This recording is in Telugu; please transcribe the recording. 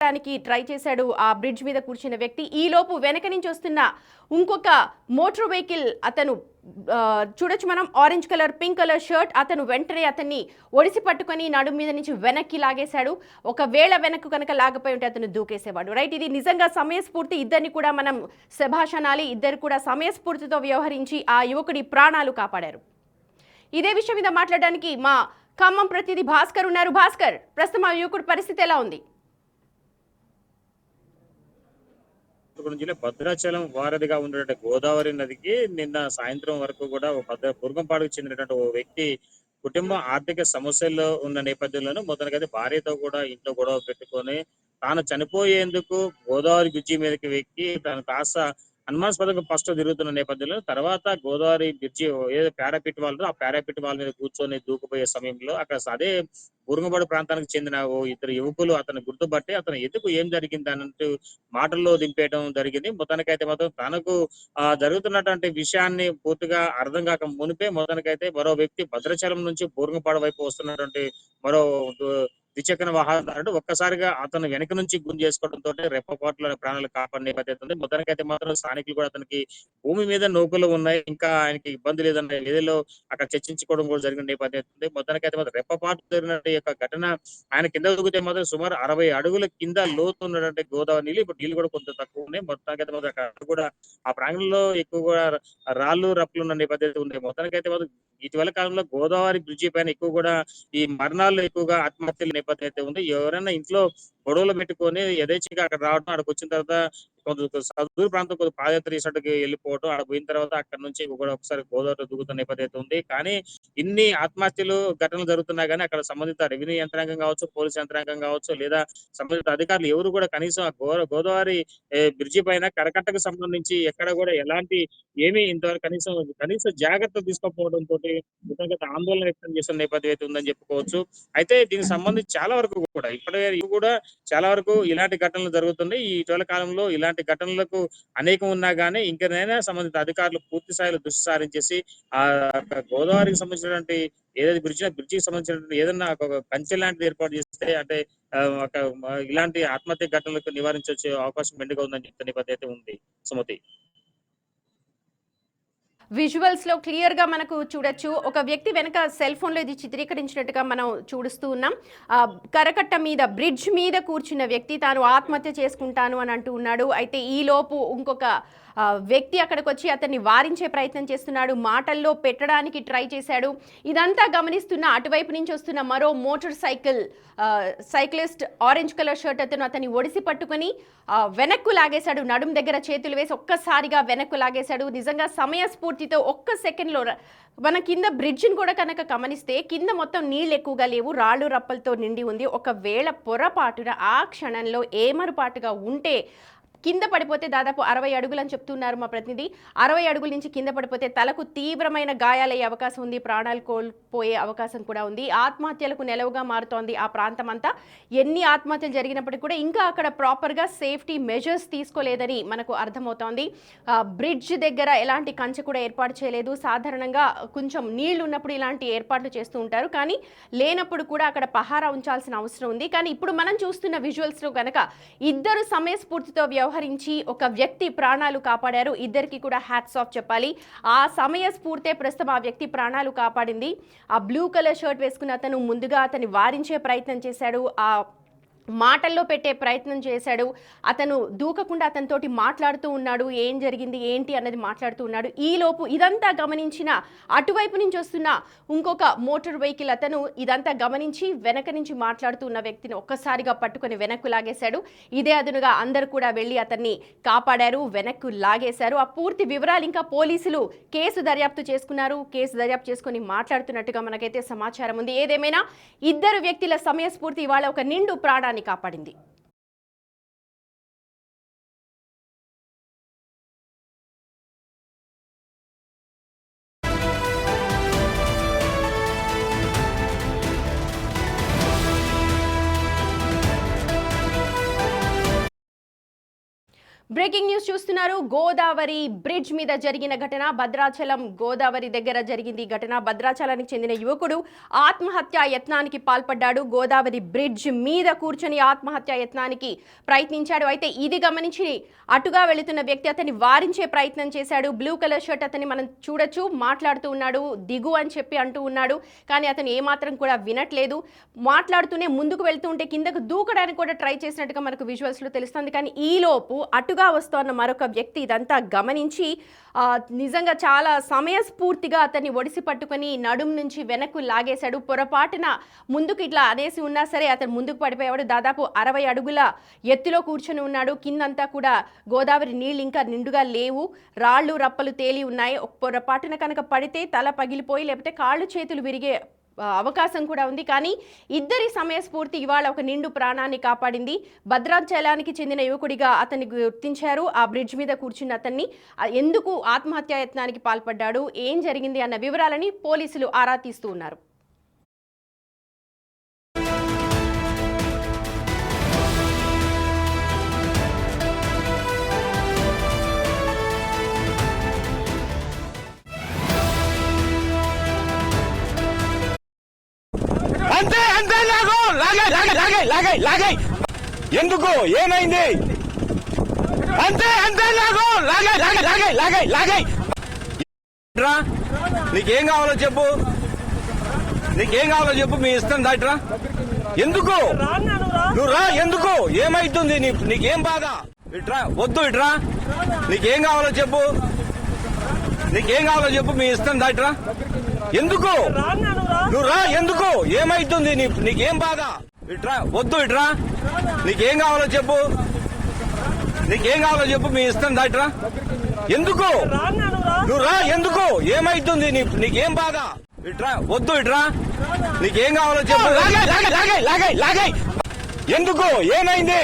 డానికి ట్రై చేశాడు ఆ బ్రిడ్జ్ మీద కూర్చున్న వ్యక్తి. ఈలోపు వెనక నుంచి వస్తున్న ఇంకొక మోటార్ వెహికల్ అతను చూడొచ్చు మనం orange colour pink colour shirt అతను వెంటనే అతన్ని ఒడిసి పట్టుకొని నడుము మీద నుంచి వెనక్కి లాగేశాడు. ఒకవేళ వెనక్కు కనుక లాగపోయి ఉంటే అతను దూకేసేవాడు. రైట్, ఇది నిజంగా సమయస్ఫూర్తి. ఇద్దరిని కూడా మనం శభాష్ అనాలి. ఇద్దరు కూడా సమయస్ఫూర్తితో వ్యవహరించి ఆ యువకుడి ప్రాణాలు కాపాడారు. ఇదే విషయం మీద మాట్లాడడానికి మా ఖమ్మం ప్రతినిధి భాస్కర్ ఉన్నారు. భాస్కర్, ప్రస్తుతం ఆ యువకుడి పరిస్థితి ఎలా ఉంది? జిల్లా భద్రాచలం వారధిగా ఉన్నటువంటి గోదావరి నదికి నిన్న సాయంత్రం వరకు కూడా బుర్గంపాడుకు చెందినటువంటి ఓ వ్యక్తి కుటుంబం ఆర్థిక సమస్యల్లో ఉన్న నేపథ్యంలోనూ మొదటికైతే భార్యతో కూడా ఇంట్లో గొడవ పెట్టుకొని తాను చనిపోయేందుకు గోదావరి బ్రిడ్జి మీదకి వెక్కి తను కాస్త అనుమానాస్పదంగా ఫస్ట్ తిరుగుతున్న నేపథ్యంలో తర్వాత గోదావరి బ్రిడ్జి ఏదో పారాపిట్ వాళ్ళు ఆ పారాపిట్ వాళ్ళ మీద కూర్చొని దూకుపోయే సమయంలో అక్కడ అదే బురుగంపాడు ప్రాంతానికి చెందిన ఓ ఇద్దరు యువకులు అతను గుర్తుపట్టి అతను ఎందుకు ఏం జరిగింది అన్నట్టు మాటల్లో దింపేయడం జరిగింది. మొత్తానికైతే మాత్రం తనకు జరుగుతున్నటువంటి విషయాన్ని పూర్తిగా అర్థం కాక మునిపే మొత్తానికైతే మరో వ్యక్తి భద్రాచలం నుంచి బూరుగుపాడు వైపు వస్తున్నటువంటి మరో ద్విచక్ర వాహనదారుడు ఒక్కసారిగా అతను వెనక నుంచి గుంజు చేసుకోవడంతో రెప్పపాటులో ప్రాణాలు కాపాడిన నేపథ్యం ఉంది. మొత్తానికైతే మాత్రం స్థానికులు కూడా అతనికి భూమి మీద నౌకలు ఉన్నాయి, ఇంకా ఆయనకి ఇబ్బంది లేదన్న ఏదో అక్కడ చర్చించుకోవడం కూడా జరిగిన నేపథ్యం ఉంది. మొత్తానికైతే మాత్రం రెప్పపాటు జరిగిన యొక్క ఘటన ఆయన కింద దిగితే మాత్రం సుమారు 60 అడుగుల కింద లోతు ఉన్నటువంటి గోదావరి నీళ్ళు ఇప్పుడు నీళ్ళు కూడా కొంత తక్కువ ఉన్నాయి. మొత్తానికైతే మాత్రం అక్కడ కూడా ఆ ప్రాంగణంలో ఎక్కువగా రాళ్ళు రప్పులు ఉన్న నేపథ్యం ఉంది. మొత్తానికైతే మాత్రం ఇటీవల కాలంలో గోదావరి బ్రిడ్జి పైన ఎక్కువ కూడా ఈ మరణాలు ఎక్కువగా ఆత్మహత్యల నేపథ్యం అయితే ఉంది. ఎవరైనా ఇంట్లో గొడవలు పెట్టుకొని యథేచ్ఛగా అక్కడ రావడం, అక్కడికి వచ్చిన తర్వాత కొంత సుదూర ప్రాంతం కొంత పాదయాత్ర చేసినట్టుగా వెళ్ళిపోవడం, అక్కడ పోయిన తర్వాత అక్కడ నుంచి కూడా ఒకసారి గోదావరిలో దూకుతున్న నేపథ్యం అయితే ఉంది. కానీ ఇన్ని ఆత్మహత్యలు ఘటనలు జరుగుతున్నా కానీ అక్కడ సంబంధిత రెవెన్యూ యంత్రాంగం కావచ్చు, పోలీస్ యంత్రాంగం కావచ్చు, లేదా సంబంధిత అధికారులు ఎవరు కూడా కనీసం ఆ గోదావరి బ్రిడ్జి పైన కరకట్టకు సంబంధించి ఎక్కడ కూడా ఎలాంటి ఏమీ ఇంతవరకు కనీసం జాగ్రత్తలు తీసుకోకపోవడం తోటి ఆందోళన వ్యక్తం చేస్తున్న నేపథ్యం అయితే ఉందని చెప్పుకోవచ్చు. అయితే దీనికి సంబంధించి చాలా వరకు కూడా ఇప్పటికీ కూడా చాలా వరకు ఇలాంటి ఘటనలు జరుగుతున్నాయి. ఈ ఇటీవల కాలంలో ఇలాంటి ఘటనలకు అనేకం ఉన్నా గానీ ఇంకనైనా సంబంధిత అధికారులు పూర్తి స్థాయిలో దృష్టి సారించేసి ఆ గోదావరికి సంబంధించినటువంటి ఏదైతే బ్రిడ్జికి సంబంధించినటువంటి ఏదన్నా ఒక కంచె లాంటిది ఏర్పాటు చేస్తే అంటే ఒక ఇలాంటి ఆత్మహత్య ఘటనలకు నివారించే అవకాశం మెండుగా ఉందని చెప్తున్న నేపథ్యం అయితే ఉంది సుమతి. విజువల్స్ లో క్లియర్ గా మనకు చూడొచ్చు. ఒక వ్యక్తి వెనక సెల్ ఫోన్ లో ఇది చిత్రీకరించినట్టుగా మనం చూస్తూ ఉన్నాం. కరకట్ట మీద బ్రిడ్జ్ మీద కూర్చున్న వ్యక్తి తాను ఆత్మహత్య చేసుకుంటాను అని అంటూ ఉన్నాడు. అయితే ఈ లోపు ఇంకొక వ్యక్తి అక్కడికి వచ్చి అతన్ని వారించే ప్రయత్నం చేస్తున్నాడు, మాటల్లో పెట్టడానికి ట్రై చేశాడు. ఇదంతా గమనిస్తున్న అటువైపు నుంచి వస్తున్న మరో motor cyclist orange colour shirt అతన్ని ఒడిసి పట్టుకొని వెనక్కు లాగేశాడు. నడుం దగ్గర చేతులు వేసి ఒక్కసారిగా వెనక్కు లాగేశాడు. నిజంగా సమయస్ఫూర్తితో ఒక్క సెకండ్లో మన కింద బ్రిడ్జిని కూడా కనుక గమనిస్తే కింద మొత్తం నీళ్ళు ఎక్కువగా లేవు, రాళ్ళు రప్పలతో నిండి ఉంది. ఒకవేళ పొరపాటున ఆ క్షణంలో ఏమరుపాటుగా ఉంటే కింద పడిపోతే దాదాపు 60 అడుగులు అని చెప్తున్నారు మా ప్రతినిధి. 60 అడుగుల నుంచి కింద పడిపోతే తలకు తీవ్రమైన గాయాలయ్యే అవకాశం ఉంది, ప్రాణాలు కోల్పోయే అవకాశం కూడా ఉంది. ఆత్మహత్యలకు నెలవుగా మారుతోంది ఆ ప్రాంతం అంతా. ఎన్ని ఆత్మహత్యలు జరిగినప్పటికీ కూడా ఇంకా అక్కడ ప్రాపర్గా సేఫ్టీ మెజర్స్ తీసుకోలేదని మనకు అర్థమవుతోంది. బ్రిడ్జ్ దగ్గర ఎలాంటి కంచె కూడా ఏర్పాటు చేయలేదు. సాధారణంగా కొంచెం నీళ్లు ఉన్నప్పుడు ఇలాంటి ఏర్పాట్లు చేస్తూ ఉంటారు, కానీ లేనప్పుడు కూడా అక్కడ పహారా ఉంచాల్సిన అవసరం ఉంది. కానీ ఇప్పుడు మనం చూస్తున్న విజువల్స్లో కనుక ఇద్దరు సమయస్ఫూర్తితో వ్యవహరించి ఒక వ్యక్తి ప్రాణాలు కాపాడారు. ఇద్దరికి కూడా హ్యాట్స్ ఆఫ్ చెప్పాలి. ఆ సమయస్ఫూర్తే ప్రస్తుతం ఆ వ్యక్తి ప్రాణాలు కాపాడింది. ఆ బ్లూ కలర్ షర్ట్ వేసుకున్న అతను ముందుగా అతన్ని వారించే ప్రయత్నం చేశాడు, ఆ మాటల్లో పెట్టే ప్రయత్నం చేశాడు. అతను దూకకుండా అతనితోటి మాట్లాడుతూ ఉన్నాడు, ఏం జరిగింది ఏంటి అన్నది మాట్లాడుతూ ఉన్నాడు. ఈలోపు ఇదంతా గమనించిన అటువైపు నుంచి వస్తున్న ఇంకొక మోటార్ వెహికల్ అతను ఇదంతా గమనించి వెనక నుంచి మాట్లాడుతూ ఉన్న వ్యక్తిని ఒక్కసారిగా పట్టుకొని వెనక్కు లాగేశాడు. ఇదే అదునుగా అందరూ కూడా వెళ్ళి అతన్ని కాపాడారు, వెనక్కు లాగేశారు. ఆ పూర్తి వివరాలు ఇంకా పోలీసులు కేసు దర్యాప్తు చేసుకున్నారు. కేసు దర్యాప్తు చేసుకుని మాట్లాడుతున్నట్టుగా మనకైతే సమాచారం ఉంది. ఏదేమైనా ఇద్దరు వ్యక్తుల సమయస్ఫూర్తి ఇవాళ ఒక నిండు ప్రాణాన్ని కాపాడింది. బ్రేకింగ్ న్యూస్ చూస్తున్నారు. గోదావరి బ్రిడ్జ్ మీద జరిగిన ఘటన భద్రాచలం గోదావరి దగ్గర జరిగింది. ఈ ఘటన భద్రాచలానికి చెందిన యువకుడు ఆత్మహత్యా యత్నానికి పాల్పడ్డాడు. గోదావరి బ్రిడ్జ్ మీద కూర్చొని ఆత్మహత్యా యత్నానికి ప్రయత్నించాడు. అయితే ఇది గమనించి అటుగా వెళుతున్న వ్యక్తి అతన్ని వారించే ప్రయత్నం చేశాడు. బ్లూ కలర్ షర్ట్ అతన్ని మనం చూడొచ్చు, మాట్లాడుతూ ఉన్నాడు, దిగు అని చెప్పి అంటూ ఉన్నాడు. కానీ అతను ఏమాత్రం కూడా వినట్లేదు. మాట్లాడుతూనే ముందుకు వెళ్తూ ఉంటే కిందకు దూకడానికి కూడా ట్రై చేసినట్టుగా మనకు విజువల్స్లో తెలుస్తుంది. కానీ ఈలోపు అటుగా వస్తున్న మరొక వ్యక్తి ఇదంతా గమనించి నిజంగా చాలా సమయస్ఫూర్తిగా అతన్ని ఒడిసి పట్టుకొని నడుం నుంచి వెనక్కు లాగేశాడు. పొరపాటున ముందుకు ఇట్లా అనేసి ఉన్నా సరే అతను ముందుకు పడిపోయాడు. దాదాపు 60 అడుగుల ఎత్తులో కూర్చొని ఉన్నాడు. కిందంతా కూడా గోదావరి నీళ్ళు ఇంకా నిండుగా లేవు, రాళ్ళు రప్పలు తేలి ఉన్నాయి. పొరపాటున కనుక పడితే తల పగిలిపోయి లేకపోతే కాళ్ళు చేతులు విరిగే అవకాశం కూడా ఉంది. కానీ ఇద్దరి సమయస్ఫూర్తి ఇవాళ ఒక నిండు ప్రాణాన్ని కాపాడింది. భద్రాచలానికి చెందిన యువకుడిగా అతన్ని గుర్తించారు. ఆ బ్రిడ్జ్ మీద కూర్చున్న అతన్ని ఎందుకు ఆత్మహత్యా యత్నానికి పాల్పడ్డాడు, ఏం జరిగింది అన్న వివరాలని పోలీసులు ఆరా తీస్తూ ఉన్నారు. అంతే అంతే లాగే ఎందుకు ఏమైంది? అంతే అంతే లాగే నీకేం కావాలో చెప్పు, నీకేం కావాలో చెప్పు, మీ ఇష్టం దాట్రా. ఎందుకు నువ్వు రా, ఎందుకు ఏమైతుంది? నీకేం బాధ? ఇట్రా, వద్దు ఇట్రా. నీకేం కావాలో చెప్పు, నీకేం కావాలో చెప్పు, మీ ఇష్టం దాట్రా. ఎందుకు నువ్వు రా, ఎందుకు ఏమైతుంది? నీకేం బాధ? ఇట్రా, వద్దు ఇట్రా. నీకేం కావాలో చెప్పు, నీకేం కావాలో చెప్పు, మీ ఇష్టం దాట్రా. ఎందుకు నువ్వు రా, ఎందుకు ఏమైతుంది? నీకేం బాధ? ఇట్రా, వద్దు ఇట్రా. నీకేం కావాలో చెప్పు. లాగే ఎందుకు ఏమైంది?